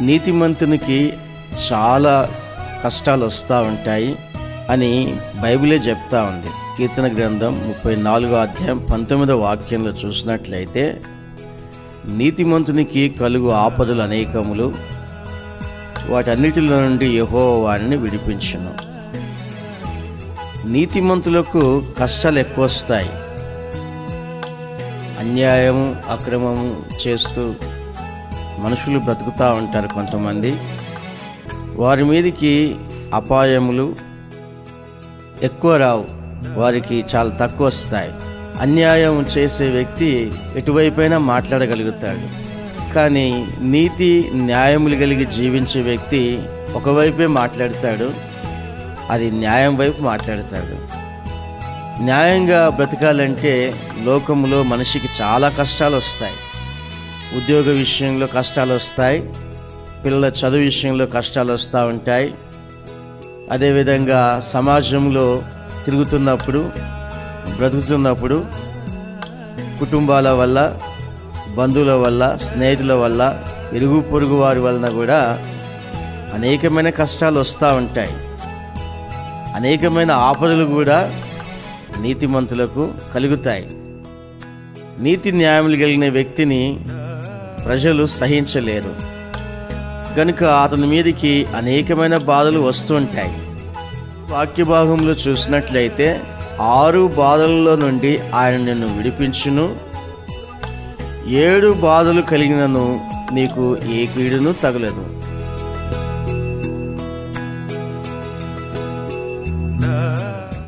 నీతిమంతునికి చాలా కష్టాలు వస్తూ ఉంటాయి అని బైబిలే చెప్తా ఉంది. కీర్తన గ్రంథం 34వ అధ్యాయం 19వ వాక్యంలో చూసినట్లయితే, నీతిమంతునికి కలుగు ఆపదలు అనేకములు, వాటన్నిటిలో నుండి యెహోవా వారిని విడిపించును. నీతిమంతులకు కష్టాలు ఎక్కువ వస్తాయి. అన్యాయము అక్రమము చేస్తూ మనుషులు బ్రతుకుతూ ఉంటారు. కొంతమంది వారి మీదకి అపాయములు ఎక్కువ రావు, వారికి చాలా తక్కువ వస్తాయి. అన్యాయం చేసే వ్యక్తి ఎటువైపైనా మాట్లాడగలుగుతాడు. కానీ నీతి న్యాయములు కలిగి జీవించే వ్యక్తి ఒకవైపే మాట్లాడతాడు, అది న్యాయం వైపు మాట్లాడతాడు. న్యాయంగా బ్రతకాలంటే లోకములో మనిషికి చాలా కష్టాలు వస్తాయి. ఉద్యోగ విషయంలో కష్టాలు వస్తాయి, పిల్లల చదువు విషయంలో కష్టాలు వస్తూ ఉంటాయి. అదేవిధంగా సమాజంలో తిరుగుతున్నప్పుడు, బ్రతుకుతున్నప్పుడు కుటుంబాల వల్ల, బంధువుల వల్ల, స్నేహితుల వల్ల, ఇరుగు పొరుగు వారి వలన కూడా అనేకమైన కష్టాలు వస్తూ ఉంటాయి. అనేకమైన ఆపదలు కూడా నీతిమంతులకు కలుగుతాయి. నీతి న్యాయములు కలిగిన వ్యక్తిని ప్రజలు సహించలేరు కనుక అతని మీదకి అనేకమైన బాధలు వస్తుంటాయి. వాక్య భాగంలో చూసినట్లయితే 6 బాధలలో నుండి ఆయన నిన్ను విడిపించును, 7 బాధలు కలిగినను నీకు ఏ కీడును తగలదు.